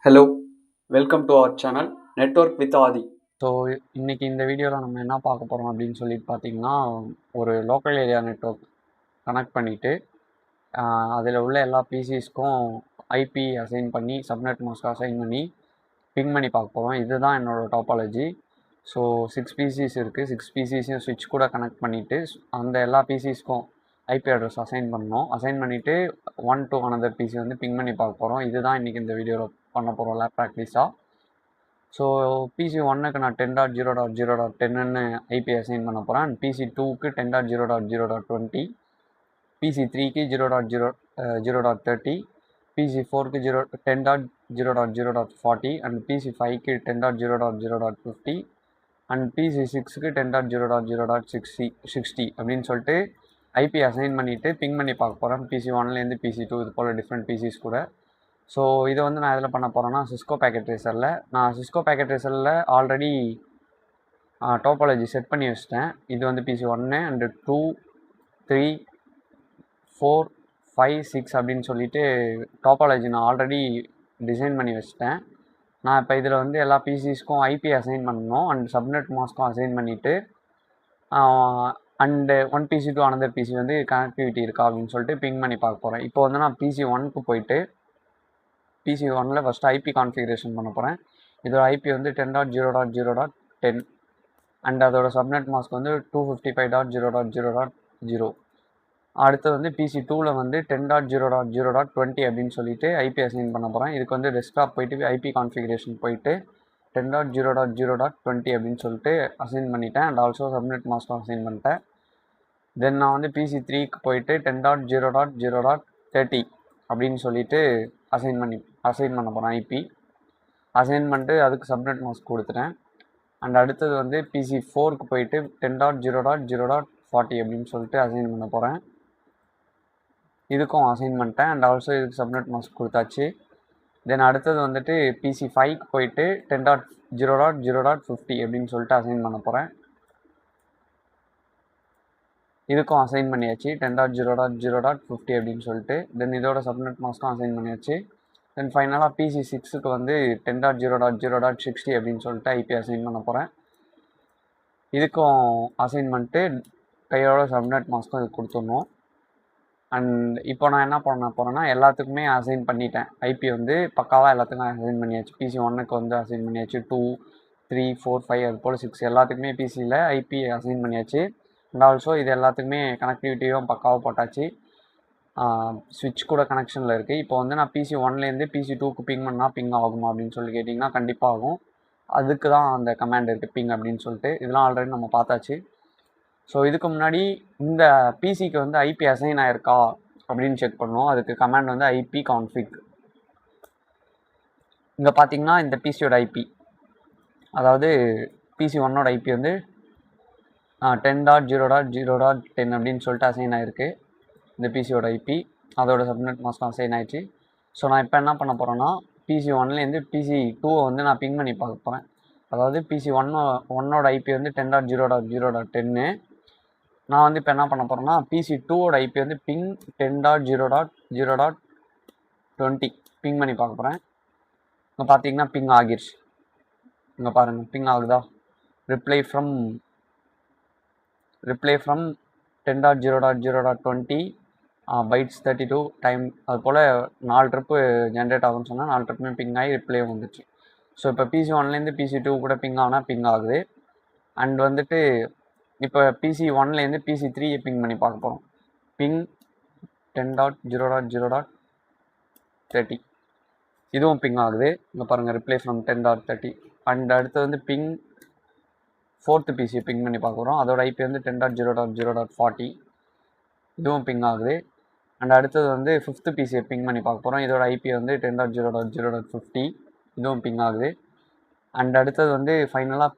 Hello, welcome to our channel Network with Adi. So இன்றைக்கி இந்த வீடியோவில் நம்ம என்ன பார்க்க போகிறோம் அப்படின்னு சொல்லிட்டு பார்த்தீங்கன்னா, ஒரு லோக்கல் ஏரியா நெட்வொர்க் கனெக்ட் பண்ணிவிட்டு அதில் உள்ள எல்லா பிசிஸ்க்கும் ஐபி அசைன் பண்ணி சப்நெட் மாஸ்க் அசைன் பண்ணி பிங் பண்ணி பார்க்க போகிறோம். இதுதான் என்னோடய டாப்பாலஜி. ஸோ 6 பிசிஸ் இருக்குது. 6 பிசிஸையும் ஸ்விட்ச் கூட கனெக்ட் பண்ணிவிட்டு அந்த எல்லா பிசிஸ்க்கும் ஐபி அட்ரஸ் அசைன் பண்ணணும். அசைன் பண்ணிவிட்டு ஒன் டு அனதர் பிசி வந்து பிங் பண்ணி பார்க்க போகிறோம். இதுதான் இன்றைக்கி இந்த வீடியோவில் பண்ண போகிறோம் லேப் ப்ராக்டிஸாக. ஸோ பிசி 1க்கு நான் 10.0.0.10ன்னு ஐபி அசைன் பண்ண போகிறேன். அண்ட் பிசி 2க்கு 10.0.0.20, பிசி 3க்கு 0.0.30, பிசி 4க்கு 10.0.0.40 அண்ட் பிசி 5க்கு 10.0.0.50 அண்ட் பிசி 6க்கு 10.0.0.60 அப்படின்னு சொல்லிட்டு ஐபி அசைன் பண்ணிவிட்டு பிங் பண்ணி பார்க்க போகிறேன். பிசி 1லேருந்து பிசி 2 இது போல் டிஃப்ரெண்ட் பிசிஸ் கூட. ஸோ இதை வந்து நான் எதில் பண்ண போகிறேன்னா சிஸ்கோ பேக்கெட் ட்ரேசரில். நான் சிஸ்கோ பேக்கெட் ட்ரேசரில் ஆல்ரெடி டாப்பாலஜி செட் பண்ணி வச்சிட்டேன். இது வந்து பிசி 1 அண்டு 2, 3, 4, 5, 6 அப்படின்னு சொல்லிட்டு டாப்பாலஜி நான் ஆல்ரெடி டிசைன் பண்ணி வச்சிட்டேன். நான் இப்போ இதில் வந்து எல்லா பிசிஸ்க்கும் ஐபி அசைன் பண்ணணும் அண்ட் சப்நெட் மாஸ்க்கும் அசைன் பண்ணிவிட்டு and one PC to another PC வந்து கனெக்டிவிட்டி இருக்கா அப்படின்னு சொல்லிட்டு பிங் பண்ணி பார்க்க போகிறேன். இப்போ வந்து நான் பிசி 1க்கு போயிட்டு பிசி 1ல் ஃபஸ்ட்டு ஐபி கான்ஃபிகரேஷன் பண்ண போகிறேன். இதோட ஐபி வந்து 10.0.0.10 அண்ட் அதோட சப்நெட் மாஸ்க் வந்து 255.0.0.0. அடுத்து வந்து பிசி 2ல் வந்து 10.0.0.20 அப்படின்னு சொல்லிட்டு ஐபி அசைன் பண்ண போகிறேன். இதுக்கு வந்து டெஸ்க்டாப் போயிட்டு ஐபி கான்ஃபிகரேஷன் போயிட்டு 10.0.0.20 அப்படின்னு சொல்லிட்டு அசைன் பண்ணிட்டேன். அண்ட் ஆல்சோ சப்நெட் மாஸ்க்கும் அசைன் பண்ணிட்டேன். தென் நான் வந்து பிசி 3க்கு போயிட்டு 10.0.0.30 அப்படின்னு சொல்லிட்டு அசைன் பண்ண போகிறேன் ஐபி. அசைன் பண்ணிட்டு அதுக்கு சப்நெட் மாஸ்க் கொடுத்துட்டேன். அண்ட் அடுத்தது வந்து பிசி 4க்கு போயிட்டு 10.0.0.40 அப்படின்னு சொல்லிட்டு அசைன் பண்ண போகிறேன். இதுக்கும் அசைன் பண்ணிட்டேன். அண்ட் ஆல்சோ இதுக்கு சப்நெட் மாஸ்க் கொடுத்தாச்சு. தென் அடுத்தது வந்துட்டு பிசி 5க்கு போயிட்டு 10.0.0.50 அப்படின்னு சொல்லிட்டு அசைன் பண்ண போகிறேன். இதுக்கும் அசைன் பண்ணியாச்சு 10.0.0.50 அப்படின்னு சொல்லிட்டு. தென் இதோட சப்நெட் மாஸ்க்கும் அசைன் பண்ணியாச்சு. தென் ஃபைனலாக பிசி 6க்கு வந்து 10.0.0.60 அப்படின்னு சொல்லிட்டு ஐபி அசைன் பண்ண போகிறேன். இதுக்கும் அசைன் பண்ணிட்டு கையோட சப்நெட் மாஸ்க்கும் இது கொடுத்துடணும். அண்ட் இப்போ நான் என்ன பண்ண போகிறேன்னா எல்லாத்துக்குமே அசைன் பண்ணிட்டேன். ஐபி வந்து பக்காவாக எல்லாத்துக்கும் அசைன் பண்ணியாச்சு. பிசி 1க்கு வந்து அசைன் பண்ணியாச்சு. 2, 3, 4, 5 அது போல் 6 எல்லாத்துக்குமே பிசியில் ஐபி அசைன் பண்ணியாச்சு. அண்ட் ஆல்சோ இது எல்லாத்துக்குமே கனெக்டிவிட்டியும் பக்காவாக போட்டாச்சு. ஸ்விட்ச் கூட கனெக்ஷனில் இருக்குது. இப்போ வந்து நான் பிசி 1லேருந்து பிசி 2க்கு பிங் பண்ணால் பிங் ஆகுமா அப்படின்னு சொல்லி கேட்டிங்கன்னா கண்டிப்பாக ஆகும். அதுக்கு தான் அந்த கமாண்ட் இருக்குது பிங் அப்படின்னு சொல்லிட்டு. இதெல்லாம் ஆல்ரெடி நம்ம பார்த்தாச்சு. ஸோ இதுக்கு முன்னாடி இந்த பிசிக்கு வந்து ஐபி அசைன் ஆயிருக்கா அப்படின்னு செக் பண்ணணும். அதுக்கு கமாண்ட் வந்து ஐபி கான்ஃபிக். இங்கே பார்த்தீங்கன்னா இந்த பிசியோட ஐபி, அதாவது பிசி 1ஓட ஐபி வந்து 10.0.0.10 அப்படின்னு சொல்லிட்டு அசைன் ஆகிருக்கு. இந்த பிசியோட ஐபி அதோட சப்நெட் மாஸ்க்கும் அசைன் ஆயிடுச்சு. ஸோ நான் இப்போ என்ன பண்ண போகிறேன்னா பிசி 1லேருந்து பிசி 2 வந்து நான் பிங் பண்ணி பார்க்க போகிறேன். அதாவது பிசி 1ஓட ஐபி வந்து 10.0.0.10. நான் வந்து இப்போ என்ன பண்ண போகிறேன்னா பிசி 2ஓட ஐபி வந்து பிங் 10.0.0.20 பிங் பண்ணி பார்க்க போகிறேன். இங்கே பார்த்தீங்கன்னா பிங் ஆகிருச்சு. இங்கே பாருங்கள் பிங் ஆகுதா. ரிப்ளை ஃப்ரம் 10.0.0.20 பைட்ஸ் 32 டைம் அது போல் 4 ட்ரிப்பு ஜென்ரேட் ஆகும்னு சொன்னால் 4 ட்ரிப்புமே பிங் ஆகி ரிப்ளே வந்துச்சு. ஸோ இப்போ பிசி 1லேருந்து பிசி 2 கூட பிங் ஆகுனா பிங் ஆகுது. அண்ட் வந்துட்டு இப்போ பிசி 1லேருந்து பிசி 3 பிங் பண்ணி பார்க்க போகிறோம். பிங் 10.0.0.30 இதுவும் பிங் ஆகுது. இங்கே பாருங்கள் ரிப்ளை ஃப்ரம் 10.30. அண்ட் அடுத்து வந்து பிங் 4th பிசியை பிங் பண்ணி பார்க்குறோம். அதோட ஐபி வந்து 10.0.0.40 இதுவும் பிங் ஆகுது. அண்ட் அடுத்தது வந்து 5th பிசியை பிங் பண்ணி பார்க்க போகிறோம். இதோட ஐபி வந்து 10.0.0.50 இதுவும் பிங் ஆகுது. அண்ட் அடுத்தது வந்து ஃபைனலாக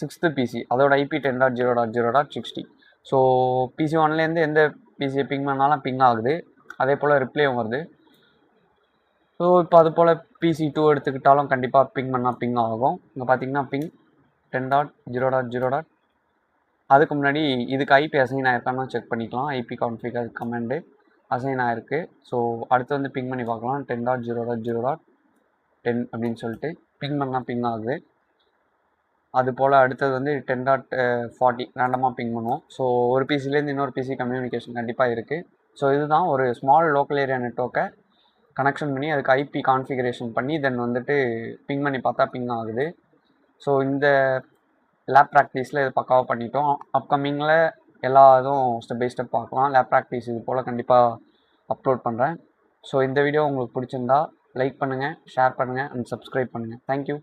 6th பிசி அதோட ஐபி 10.0.0.60. ஸோ பிசி 1லேருந்து எந்த பிசியை பிங் பண்ணாலும் பிங் ஆகுது. அதே போல் ரிப்ளேயும் வருது. ஸோ இப்போ அது போல் பிசி 2 எடுத்துக்கிட்டாலும் கண்டிப்பாக பிங் பண்ணால் பிங் ஆகும். இங்கே பார்த்தீங்கன்னா பிங் 10.0.0. அதுக்கு முன்னாடி இதுக்கு ஐபி அசைன் ஆயிருக்கான்னு செக் பண்ணிக்கலாம். ஐபி கான்ஃபிக் அது கமாண்டு. அசைன் ஆகிருக்கு. ஸோ அடுத்து வந்து பிங் பண்ணி பார்க்கலாம். 10.0.0.10 அப்படின்னு சொல்லிட்டு பிங் பண்ணால் பிங் ஆகுது. அது போல் அடுத்தது வந்து 10.40 ரேண்டமாக பிங் பண்ணுவோம். ஸோ ஒரு பிசிலேருந்து இன்னொரு பிசி கம்யூனிகேஷன் கண்டிப்பாக இருக்குது. ஸோ இதுதான் ஒரு ஸ்மால் லோக்கல் ஏரியா நெட்வொர்க்கை கனெக்ஷன் பண்ணி அதுக்கு ஐபி கான்ஃபிகரேஷன் பண்ணி தென் வந்துட்டு பிங் பண்ணி பார்த்தா பிங் ஆகுது. ஸோ இந்த லேப் ப்ராக்டிஸில் இது பக்காவாக பண்ணிட்டோம். அப்கமிங்கில் எல்லா இதுவும் ஸ்டெப் பை ஸ்டெப் பார்க்கலாம். லேப் ப்ராக்டிஸ் இது போல் கண்டிப்பாக அப்லோட் பண்ணுறேன். ஸோ இந்த வீடியோ உங்களுக்கு பிடிச்சிருந்தா லைக் பண்ணுங்கள், ஷேர் பண்ணுங்கள் அண்ட் சப்ஸ்கிரைப் பண்ணுங்கள். தேங்க்யூ.